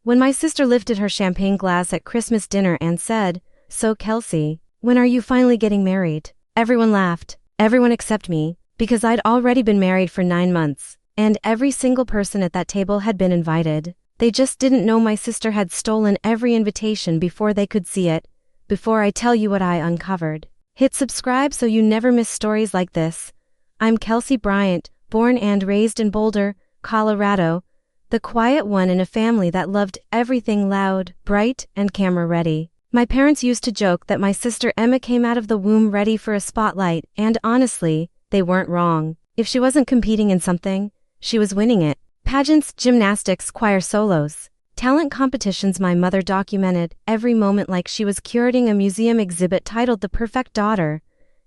When my sister lifted her champagne glass at Christmas dinner and said, "So Kelsey, when are you finally getting married?" Everyone laughed. Everyone except me, because I'd already been married for 9 months, and every single person at that table had been invited. They just didn't know my sister had stolen every invitation before they could see it. Before I tell you what I uncovered, hit subscribe so you never miss stories like this. I'm Kelsey Bryant, born and raised in Boulder, Colorado, the quiet one in a family that loved everything loud, bright, and camera-ready. My parents used to joke that my sister Emma came out of the womb ready for a spotlight, and honestly, they weren't wrong. If she wasn't competing in something, she was winning it. Pageants, gymnastics, choir solos, talent competitions. My mother documented every moment like she was curating a museum exhibit titled The Perfect Daughter.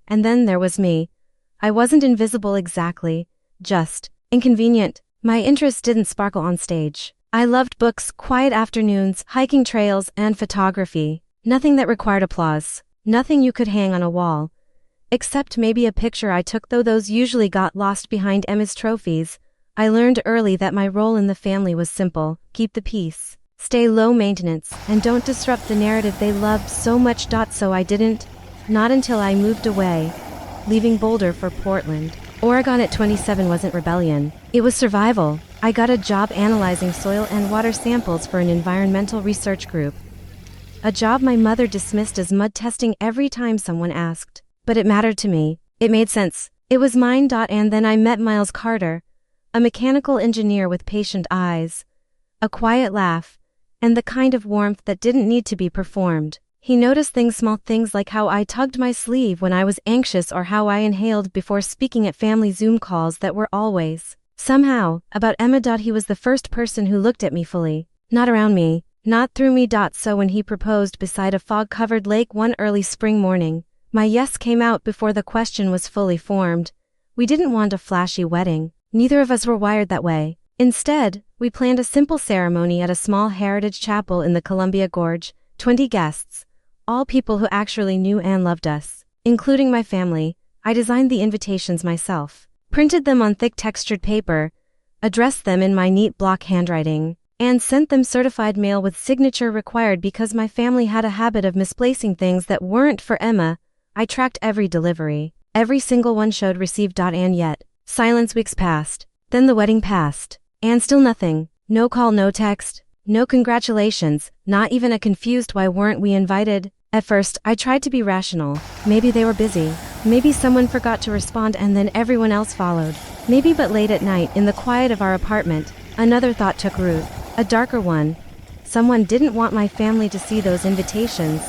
And then there was me. I wasn't invisible exactly, just inconvenient. My interests didn't sparkle on stage. I loved books, quiet afternoons, hiking trails, and photography. Nothing that required applause. Nothing you could hang on a wall. Except maybe a picture I took, though those usually got lost behind Emma's trophies. I learned early that my role in the family was simple: keep the peace, stay low maintenance, and don't disrupt the narrative they loved so much. So I didn't. Not until I moved away, leaving Boulder for Portland, Oregon at 27 wasn't rebellion. It was survival. I got a job analyzing soil and water samples for an environmental research group. A job my mother dismissed as mud testing every time someone asked. But it mattered to me. It made sense. It was mine. And then I met Miles Carter, a mechanical engineer with patient eyes, a quiet laugh, and the kind of warmth that didn't need to be performed. He noticed things, small things like how I tugged my sleeve when I was anxious or how I inhaled before speaking at family Zoom calls that were always, somehow, about Emma. He was the first person who looked at me fully, not around me, not through me. So when he proposed beside a fog-covered lake one early spring morning, my yes came out before the question was fully formed. We didn't want a flashy wedding. Neither of us were wired that way. Instead, we planned a simple ceremony at a small heritage chapel in the Columbia Gorge, 20 guests, all people who actually knew and loved us, including my family. I designed the invitations myself, printed them on thick textured paper, addressed them in my neat block handwriting, and sent them certified mail with signature required because my family had a habit of misplacing things that weren't for Emma. I tracked every delivery. Every single one showed received. And yet, silence. Weeks passed. Then the wedding passed. And still nothing. No call, no text, no congratulations, not even a confused "why weren't we invited?" At first, I tried to be rational. Maybe they were busy. Maybe someone forgot to respond and then everyone else followed. Maybe. But late at night, in the quiet of our apartment, another thought took root. A darker one. Someone didn't want my family to see those invitations.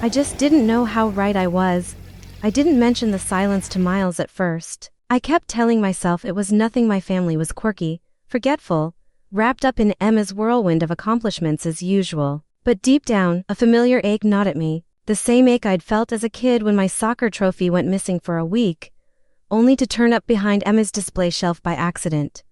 I just didn't know how right I was. I didn't mention the silence to Miles at first. I kept telling myself it was nothing. My family was quirky, forgetful, wrapped up in Emma's whirlwind of accomplishments as usual. But deep down, a familiar ache gnawed at me, the same ache I'd felt as a kid when my soccer trophy went missing for a week, only to turn up behind Emma's display shelf by accident.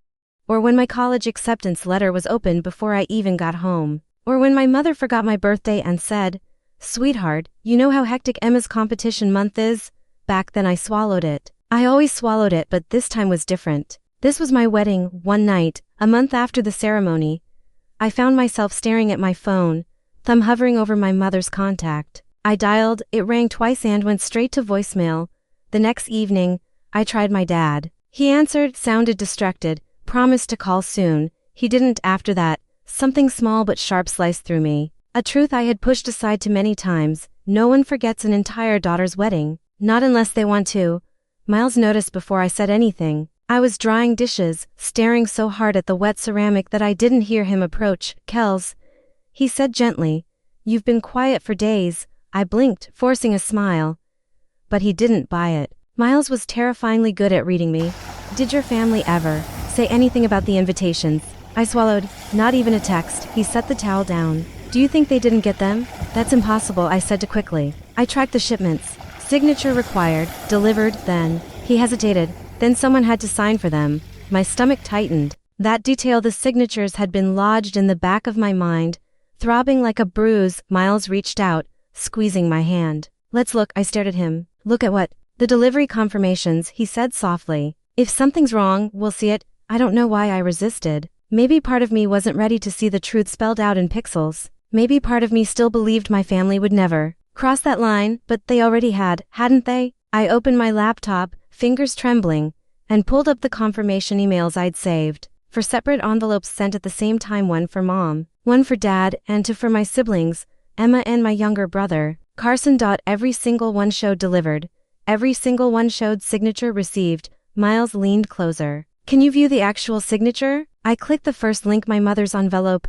Or when my college acceptance letter was opened before I even got home. Or when my mother forgot my birthday and said, "Sweetheart, you know how hectic Emma's competition month is?" Back then I swallowed it. I always swallowed it, but this time was different. This was my wedding. One night, a month after the ceremony, I found myself staring at my phone, thumb hovering over my mother's contact. I dialed, it rang twice and went straight to voicemail. The next evening, I tried my dad. He answered, sounded distracted, promised to call soon. He didn't. After that, something small but sharp sliced through me. A truth I had pushed aside too many times. No one forgets an entire daughter's wedding. Not unless they want to. Miles noticed before I said anything. I was drying dishes, staring so hard at the wet ceramic that I didn't hear him approach. "Kels," he said gently, "you've been quiet for days." I blinked, forcing a smile. But he didn't buy it. Miles was terrifyingly good at reading me. "Did your family ever say anything about the invitations?" I swallowed. "Not even a text." He set the towel down. "Do you think they didn't get them?" "That's impossible," I said too quickly. "I tracked the shipments. Signature required, delivered, then." He hesitated. "Then someone had to sign for them." My stomach tightened. That detail, the signatures, had been lodged in the back of my mind, throbbing like a bruise. Miles reached out, squeezing my hand. "Let's look." I stared at him. "Look at what?" "The delivery confirmations," he said softly. "If something's wrong, we'll see it." I don't know why I resisted. Maybe part of me wasn't ready to see the truth spelled out in pixels. Maybe part of me still believed my family would never cross that line, but they already had, hadn't they? I opened my laptop, fingers trembling, and pulled up the confirmation emails I'd saved. For separate envelopes sent at the same time, one for Mom, one for Dad, and two for my siblings, Emma and my younger brother, Carson. Every single one showed delivered. Every single one showed signature received. Miles leaned closer. Can you view the actual signature? I clicked the first link, my mother's envelope,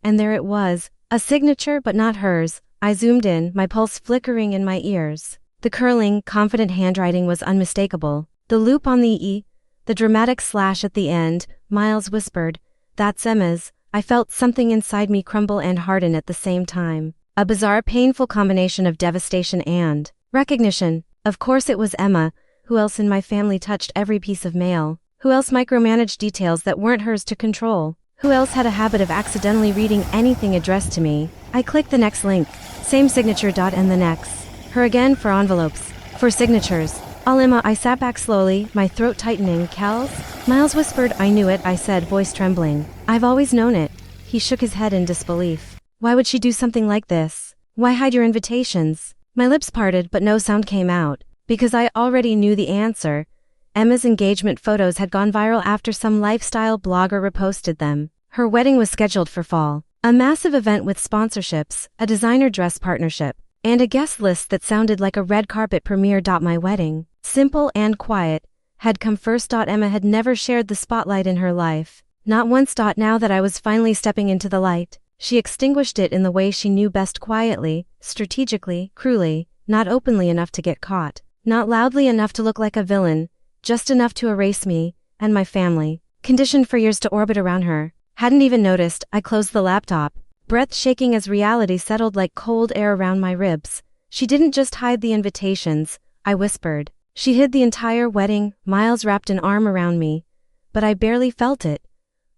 and there it was, a signature but not hers. I zoomed in, my pulse flickering in my ears. The curling, confident handwriting was unmistakable. The loop on the E, the dramatic slash at the end. Miles whispered, "That's Emma's." I felt something inside me crumble and harden at the same time. A bizarre, painful combination of devastation and recognition. Of course it was Emma. Who else in my family touched every piece of mail? Who else micromanaged details that weren't hers to control? Who else had a habit of accidentally reading anything addressed to me? I clicked the next link. Same signature. And the next. Her again for envelopes. For signatures. All Emma. I sat back slowly, my throat tightening. Kels? Miles whispered. I knew it, I said, voice trembling. I've always known it. He shook his head in disbelief. Why would she do something like this? Why hide your invitations? My lips parted but no sound came out. Because I already knew the answer. Emma's engagement photos had gone viral after some lifestyle blogger reposted them. Her wedding was scheduled for fall. A massive event with sponsorships, a designer dress partnership, and a guest list that sounded like a red carpet premiere. My wedding, simple and quiet, had come first. Emma had never shared the spotlight in her life. Not once. Now that I was finally stepping into the light, she extinguished it in the way she knew best, quietly, strategically, cruelly, not openly enough to get caught, not loudly enough to look like a villain, just enough to erase me and my family, conditioned for years to orbit around her. Hadn't even noticed. I closed the laptop, breath shaking as reality settled like cold air around my ribs. She didn't just hide the invitations, I whispered. She hid the entire wedding. Miles wrapped an arm around me, but I barely felt it.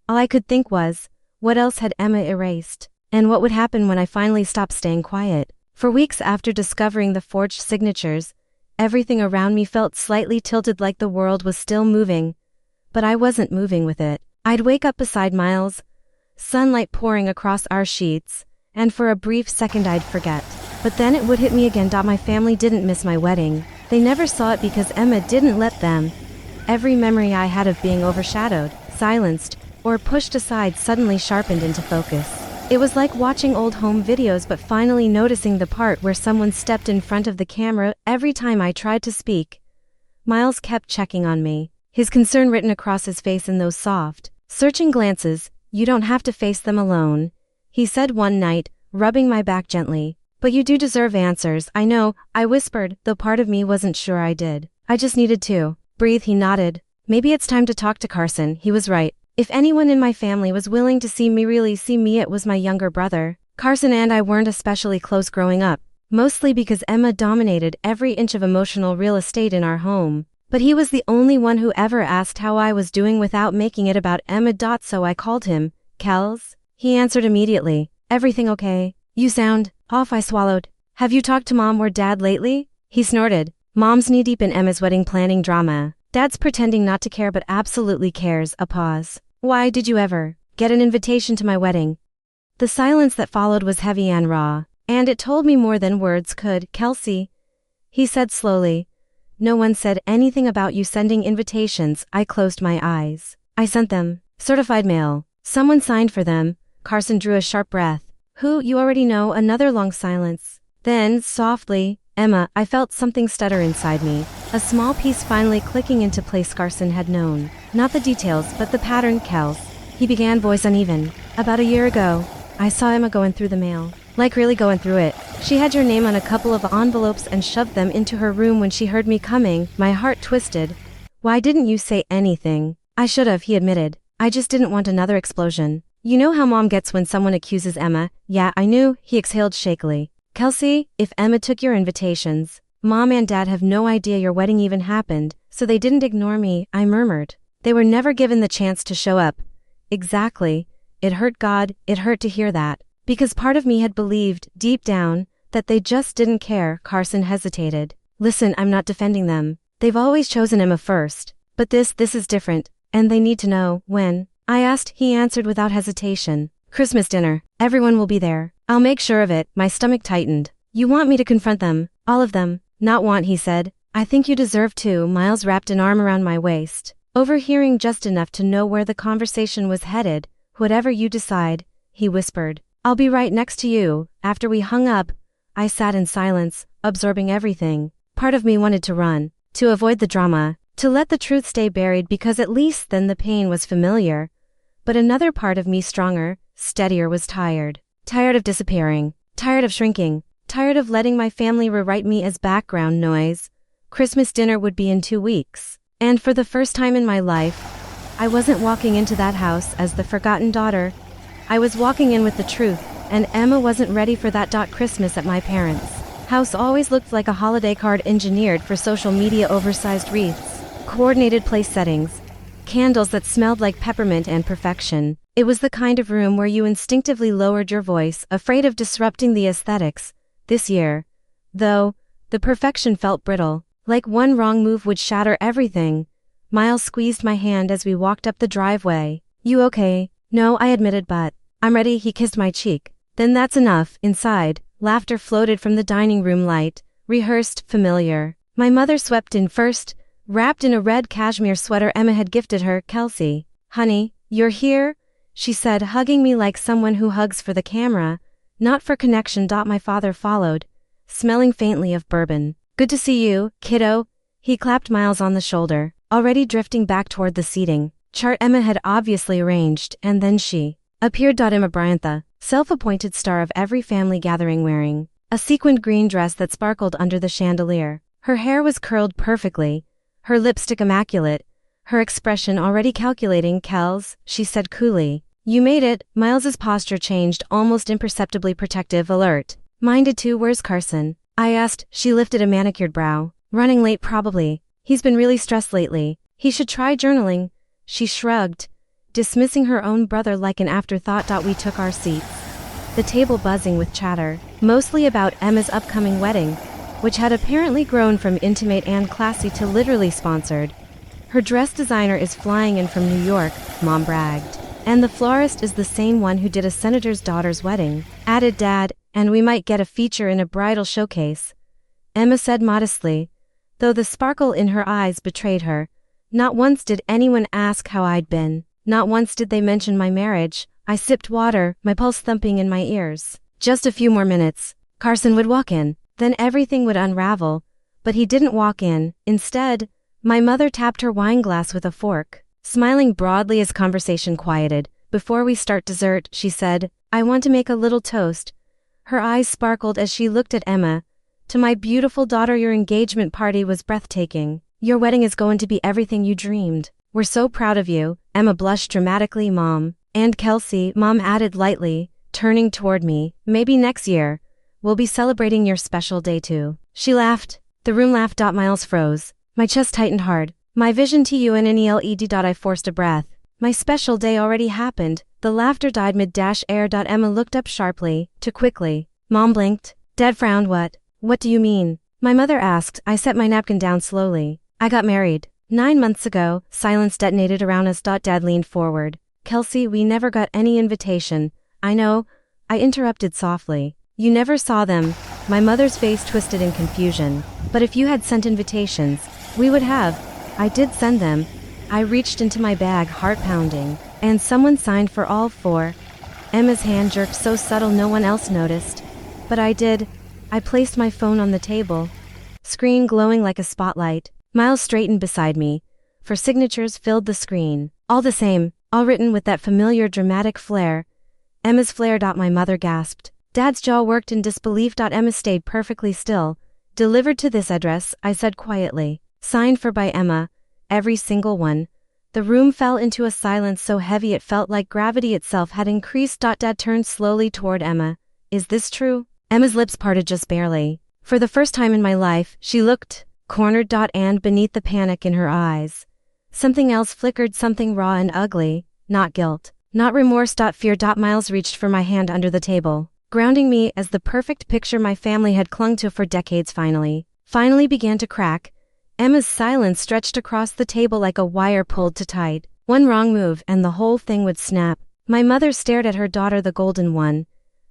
All I could think was, what else had Emma erased? And what would happen when I finally stopped staying quiet? For weeks after discovering the forged signatures, everything around me felt slightly tilted, like the world was still moving, but I wasn't moving with it. I'd wake up beside Miles, sunlight pouring across our sheets, and for a brief second I'd forget. But then it would hit me again. My family didn't miss my wedding. They never saw it because Emma didn't let them. Every memory I had of being overshadowed, silenced, or pushed aside suddenly sharpened into focus. It was like watching old home videos but finally noticing the part where someone stepped in front of the camera. Every time I tried to speak, Miles kept checking on me, his concern written across his face in those soft, searching glances. "You don't have to face them alone," he said one night, rubbing my back gently. "But you do deserve answers." "I know," I whispered, though part of me wasn't sure I did. "I just needed to breathe." He nodded. "Maybe it's time to talk to Carson." He was right. If anyone in my family was willing to see me, really see me, it was my younger brother. Carson and I weren't especially close growing up, mostly because Emma dominated every inch of emotional real estate in our home. But he was the only one who ever asked how I was doing without making it about Emma. So I called him. "Kels?" He answered immediately. "Everything okay? You sound off." I swallowed. "Have you talked to Mom or Dad lately?" He snorted. "Mom's knee-deep in Emma's wedding planning drama. Dad's pretending not to care but absolutely cares." A pause. "Why did you ever get an invitation to my wedding?" The silence that followed was heavy and raw, and it told me more than words could. "Kelsey," he said slowly, "no one said anything about you sending invitations." I closed my eyes. "I sent them. Certified mail. Someone signed for them." Carson drew a sharp breath. "Who? You already know." Another long silence. Then, softly, "Emma." I felt something stutter inside me, a small piece finally clicking into place. Carson had known. Not the details, but the pattern. "Kels," he began, voice uneven. "About a year ago, I saw Emma going through the mail. Like really going through it. She had your name on a couple of envelopes and shoved them into her room when she heard me coming." My heart twisted. "Why didn't you say anything?" "I should have," he admitted. "I just didn't want another explosion. You know how Mom gets when someone accuses Emma." "Yeah, I knew," he exhaled shakily. "Kelsey, if Emma took your invitations, Mom and Dad have no idea your wedding even happened, so they didn't ignore me." I murmured. "They were never given the chance to show up." Exactly. It hurt. God, it hurt to hear that. Because part of me had believed, deep down, that they just didn't care. Carson hesitated. "Listen, I'm not defending them. They've always chosen Emma first. But this is different, and they need to know when." I asked. He answered without hesitation. Christmas dinner. Everyone will be there. I'll make sure of it. My stomach tightened. You want me to confront them? All of them? Not want, he said. I think you deserve to. Miles wrapped an arm around my waist, overhearing just enough to know where the conversation was headed. Whatever you decide, he whispered. I'll be right next to you. After we hung up, I sat in silence, absorbing everything. Part of me wanted to run, to avoid the drama, to let the truth stay buried because at least then the pain was familiar. But another part of me, stronger, steadier, was tired. Tired of disappearing. Tired of shrinking. Tired of letting my family rewrite me as background noise. Christmas dinner would be in 2 weeks. And for the first time in my life, I wasn't walking into that house as the forgotten daughter. I was walking in with the truth, and Emma wasn't ready for that. Christmas at my parents' house always looked like a holiday card engineered for social media. Oversized wreaths, coordinated place settings, candles that smelled like peppermint and perfection. It was the kind of room where you instinctively lowered your voice, afraid of disrupting the aesthetics. This year, though, the perfection felt brittle, like one wrong move would shatter everything. Miles squeezed my hand as we walked up the driveway. You okay? No, I admitted, but I'm ready. He kissed my cheek. Then that's enough. Inside, laughter floated from the dining room light, rehearsed, familiar. My mother swept in first, wrapped in a red cashmere sweater Emma had gifted her. Kelsey, honey, you're here? She said, hugging me like someone who hugs for the camera, not for connection. My father followed, smelling faintly of bourbon. Good to see you, kiddo. He clapped Miles on the shoulder, already drifting back toward the seating chart Emma had obviously arranged, and then she appeared. Emma Bryant, the self-appointed star of every family gathering, wearing a sequined green dress that sparkled under the chandelier. Her hair was curled perfectly, her lipstick immaculate, her expression already calculating. Kels, she said coolly. You made it. Miles's posture changed, almost imperceptibly protective, alert. Minded too. Where's Carson? I asked. She lifted a manicured brow. Running late probably. He's been really stressed lately. He should try journaling. She shrugged, dismissing her own brother like an afterthought. We took our seats, the table buzzing with chatter, mostly about Emma's upcoming wedding, which had apparently grown from intimate and classy to literally sponsored. Her dress designer is flying in from New York, Mom bragged. And the florist is the same one who did a senator's daughter's wedding, added Dad, and we might get a feature in a bridal showcase, Emma said modestly, though the sparkle in her eyes betrayed her. Not once did anyone ask how I'd been. Not once did they mention my marriage. I sipped water, my pulse thumping in my ears. Just a few more minutes. Carson would walk in. Then everything would unravel. But he didn't walk in. Instead, my mother tapped her wine glass with a fork, smiling broadly as conversation quieted. Before we start dessert, she said, I want to make a little toast. Her eyes sparkled as she looked at Emma. To my beautiful daughter, your engagement party was breathtaking. Your wedding is going to be everything you dreamed. We're so proud of you. Emma blushed dramatically. Mom. And Kelsey, Mom added lightly, turning toward me. Maybe next year, we'll be celebrating your special day too. She laughed. The room laughed. Miles froze. My chest tightened hard. My vision tuned. I forced a breath. My special day already happened. The laughter died mid-air. Emma looked up sharply, too quickly. Mom blinked. Dad frowned. What do you mean? My mother asked. I set my napkin down slowly. I got married 9 months ago. Silence detonated around us. Dad leaned forward. Kelsey, we never got any invitation. I know. I interrupted softly. You never saw them. My mother's face twisted in confusion. But if you had sent invitations, we would have. I did send them. I reached into my bag, heart pounding. And someone signed for all 4. Emma's hand jerked so subtle no one else noticed. But I did. I placed my phone on the table, screen glowing like a spotlight. Miles straightened beside me, for signatures filled the screen. All the same, all written with that familiar dramatic flair. Emma's flair. My mother gasped. Dad's jaw worked in disbelief. Emma stayed perfectly still. Delivered to this address, I said quietly. Signed for by Emma. Every single one. The room fell into a silence so heavy it felt like gravity itself had increased. Dad turned slowly toward Emma. Is this true? Emma's lips parted just barely. For the first time in my life, she looked cornered. And beneath the panic in her eyes, something else flickered, something raw and ugly. Not guilt, not remorse. Fear. Miles reached for my hand under the table, grounding me as the perfect picture my family had clung to for decades finally began to crack. Emma's silence stretched across the table like a wire pulled too tight. One wrong move and the whole thing would snap. My mother stared at her daughter, the golden one,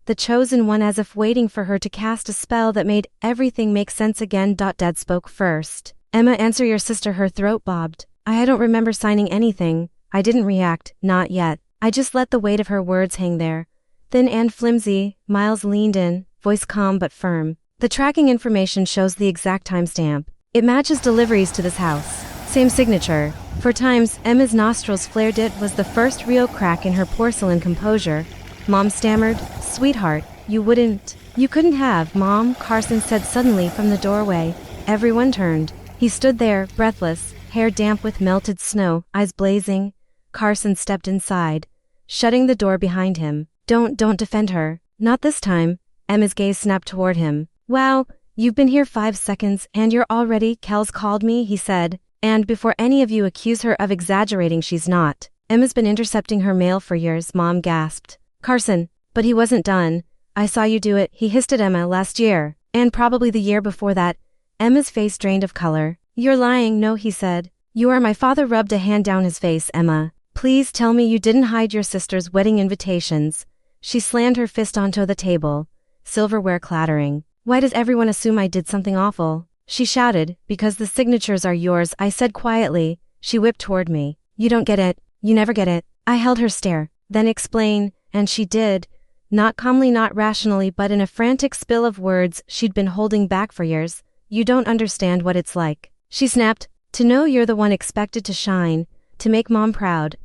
the chosen one, as if waiting for her to cast a spell that made everything make sense again. Dad spoke first. Emma, answer your sister. Her throat bobbed. I don't remember signing anything. I didn't react, not yet. I just let the weight of her words hang there. Thin and flimsy, Miles leaned in, voice calm but firm. The tracking information shows the exact timestamp. It matches deliveries to this house. Same signature. For times, Emma's nostrils flared. It was the first real crack in her porcelain composure. Mom stammered, "Sweetheart, you couldn't have, Mom," Carson said suddenly from the doorway. Everyone turned. He stood there, breathless, hair damp with melted snow, eyes blazing. Carson stepped inside, shutting the door behind him. Don't defend her. Not this time." Emma's gaze snapped toward him. "Wow, you've been here 5 seconds and you're already..." "Kels called me," he said. "And before any of you accuse her of exaggerating, she's not. Emma's been intercepting her mail for years," Mom gasped. "Carson, but he wasn't done. I saw you do it," he hissed at Emma. "Last year. And probably the year before that." Emma's face drained of color. "You're lying." "No," he said. "You are." My father rubbed a hand down his face. "Emma, please tell me you didn't hide your sister's wedding invitations." She slammed her fist onto the table, silverware clattering. "Why does everyone assume I did something awful?" she shouted. "Because the signatures are yours," I said quietly. She whipped toward me. "You don't get it. You never get it." I held her stare. "Then explain." And she did. Not calmly, not rationally, but in a frantic spill of words she'd been holding back for years. "You don't understand what it's like," she snapped. "To know you're the one expected to shine, to make Mom proud,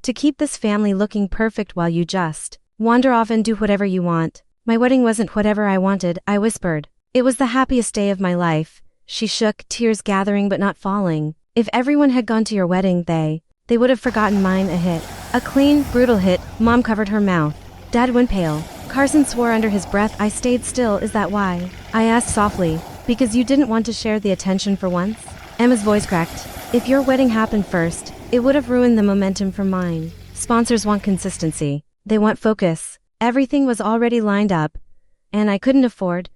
to keep this family looking perfect while you just wander off and do whatever you want." "My wedding wasn't whatever I wanted," I whispered. "It was the happiest day of my life." She shook, tears gathering but not falling. "If everyone had gone to your wedding, they would have forgotten mine." A hit. A clean, brutal hit. Mom covered her mouth. Dad went pale. Carson swore under his breath. I stayed still. "Is that why?" I asked softly. "Because you didn't want to share the attention for once?" Emma's voice cracked. "If your wedding happened first, it would have ruined the momentum for mine. Sponsors want consistency. They want focus. Everything was already lined up. And I couldn't afford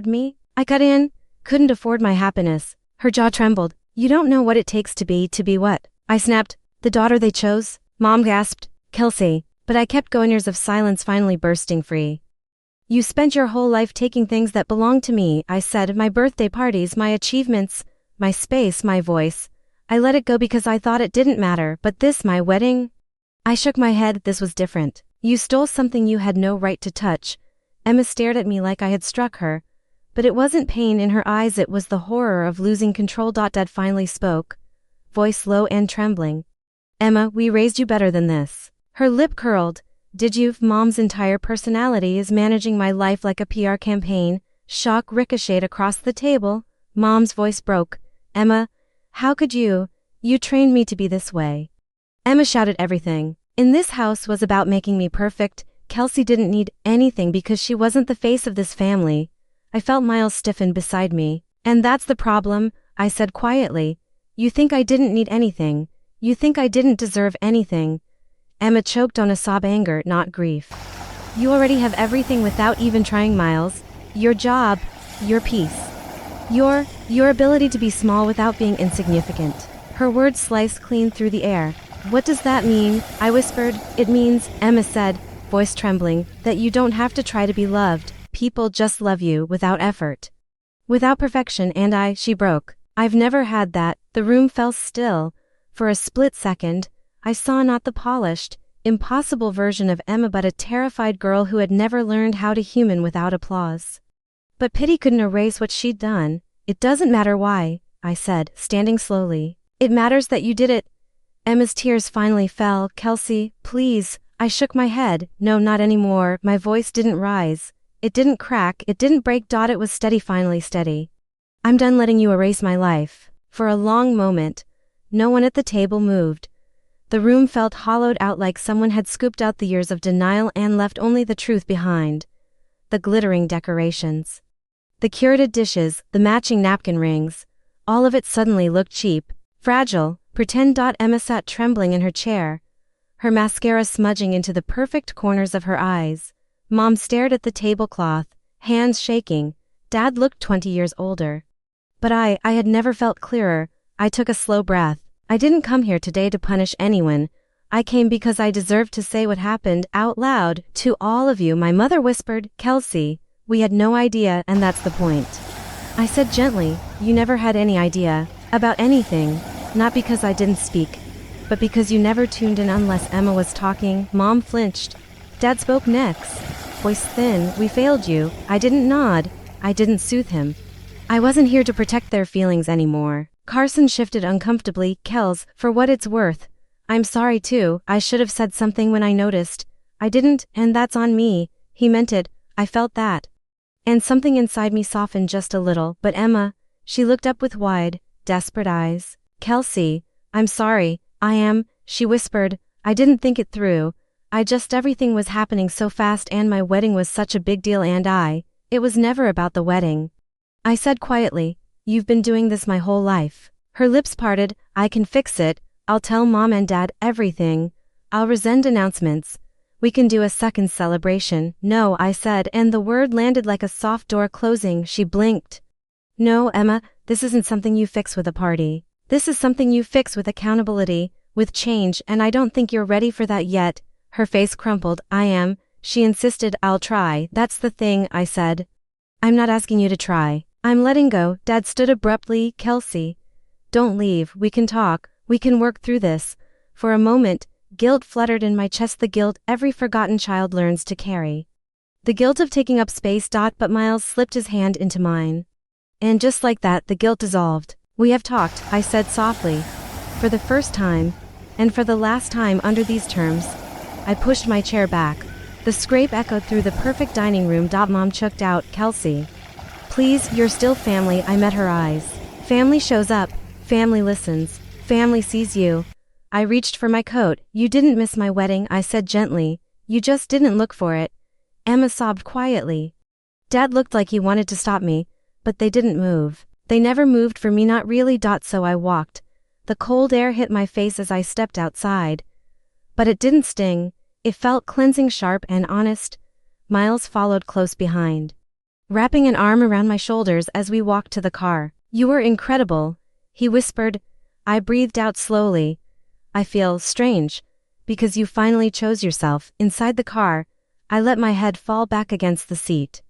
me?" I cut in. "Couldn't afford my happiness." Her jaw trembled. "You don't know what it takes to be what?" I snapped. "The daughter they chose?" Mom gasped. "Kelsey." But I kept going. Years of silence finally bursting free. "You spent your whole life taking things that belonged to me," I said. "My birthday parties, my achievements, my space, my voice. I let it go because I thought it didn't matter. But this, my wedding?" I shook my head. "This was different. You stole something you had no right to touch." Emma stared at me like I had struck her. But it wasn't pain in her eyes, it was the horror of losing control. Dad finally spoke, voice low and trembling. "Emma, we raised you better than this." Her lip curled. "Did you?" Mom's entire personality is managing my life like a PR campaign. Shock ricocheted across the table. Mom's voice broke. "Emma, how could you? You trained me to be this way." Emma shouted. "Everything in this house was about making me perfect. Kelsey didn't need anything because she wasn't the face of this family." I felt Miles stiffen beside me. "And that's the problem," I said quietly. "You think I didn't need anything. You think I didn't deserve anything." Emma choked on a sob. "Anger, not grief. You already have everything without even trying, Miles. Your job, your peace, your ability to be small without being insignificant." Her words sliced clean through the air. "What does that mean?" I whispered. "It means," Emma said, voice trembling, "that you don't have to try to be loved. People just love you without effort, without perfection." And she broke. "I've never had that." The room fell still. For a split second, I saw not the polished, impossible version of Emma but a terrified girl who had never learned how to human without applause. But pity couldn't erase what she'd done. "It doesn't matter why," I said, standing slowly. "It matters that you did it." Emma's tears finally fell. "Kelsey, please." I shook my head. "No, not anymore." My voice didn't rise. It didn't crack. It didn't break. It was steady, finally steady. "I'm done letting you erase my life." For a long moment, no one at the table moved. The room felt hollowed out, like someone had scooped out the years of denial and left only the truth behind. The glittering decorations, the curated dishes, the matching napkin rings, all of it suddenly looked cheap, fragile, pretend. Emma sat trembling in her chair, her mascara smudging into the perfect corners of her eyes. Mom stared at the tablecloth, hands shaking. Dad looked 20 years older. But I had never felt clearer. I took a slow breath. I didn't come here today to punish anyone. I came because I deserved to say what happened out loud to all of you. My mother whispered, Kelsey, we had no idea, and that's the point. I said gently, you never had any idea about anything, not because I didn't speak, but because you never tuned in unless Emma was talking. Mom flinched. Dad spoke next, voice thin, we failed you. I didn't nod. I didn't soothe him. I wasn't here to protect their feelings anymore. Carson shifted uncomfortably. Kels, for what it's worth, I'm sorry too. I should have said something when I noticed. I didn't, and that's on me. He meant it. I felt that. And something inside me softened just a little. But Emma, she looked up with wide, desperate eyes. Kelsey, I'm sorry. I am, she whispered. I didn't think it through. Everything was happening so fast and my wedding was such a big deal and it was never about the wedding. I said quietly, you've been doing this my whole life. Her lips parted. I can fix it. I'll tell Mom and Dad everything. I'll resend announcements. We can do a second celebration. No, I said, and the word landed like a soft door closing. She blinked. No, Emma, this isn't something you fix with a party. This is something you fix with accountability, with change, and I don't think you're ready for that yet. Her face crumpled. I am. She insisted. I'll try. That's the thing, I said. I'm not asking you to try. I'm letting go. Dad stood abruptly. Kelsey, don't leave. We can talk. We can work through this. For a moment, guilt fluttered in my chest, the guilt every forgotten child learns to carry. The guilt of taking up space. But Miles slipped his hand into mine. And just like that, the guilt dissolved. We have talked, I said softly. For the first time, and for the last time under these terms. I pushed my chair back. The scrape echoed through the perfect dining room. Mom choked out, Kelsey, please, you're still family. I met her eyes. Family shows up. Family listens. Family sees you. I reached for my coat. You didn't miss my wedding, I said gently. You just didn't look for it. Emma sobbed quietly. Dad looked like he wanted to stop me, but they didn't move. They never moved for me, not really. So I walked. The cold air hit my face as I stepped outside. But it didn't sting. It felt cleansing, sharp and honest. Miles followed close behind, wrapping an arm around my shoulders as we walked to the car. You were incredible, he whispered. I breathed out slowly. I feel strange, because you finally chose yourself. Inside the car, I let my head fall back against the seat.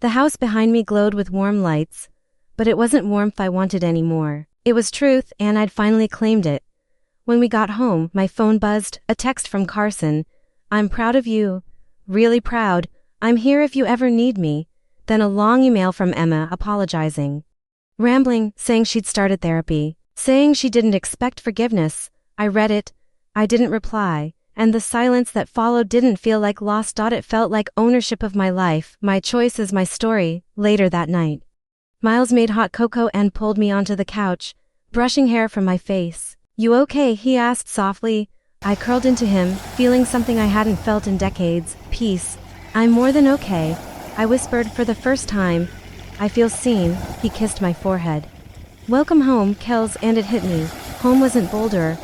The house behind me glowed with warm lights, but it wasn't warmth I wanted anymore. It was truth, and I'd finally claimed it. When we got home, my phone buzzed, a text from Carson. I'm proud of you. Really proud. I'm here if you ever need me. Then a long email from Emma apologizing. Rambling, saying she'd started therapy. Saying she didn't expect forgiveness. I read it. I didn't reply, and the silence that followed didn't feel like loss. It felt like ownership of my life, my choices, my story. Later that night, Miles made hot cocoa and pulled me onto the couch, brushing hair from my face. You okay? He asked softly. I curled into him, feeling something I hadn't felt in decades, peace. I'm more than okay, I whispered for the first time. I feel seen. He kissed my forehead. Welcome home, Kels, and it hit me. Home wasn't Boulder.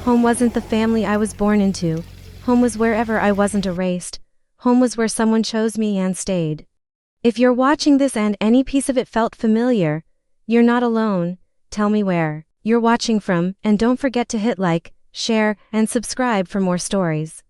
Home wasn't the family I was born into. Home was wherever I wasn't erased. Home was where someone chose me and stayed. If you're watching this and any piece of it felt familiar, you're not alone. Tell me where you're watching from, and don't forget to hit like, share, and subscribe for more stories.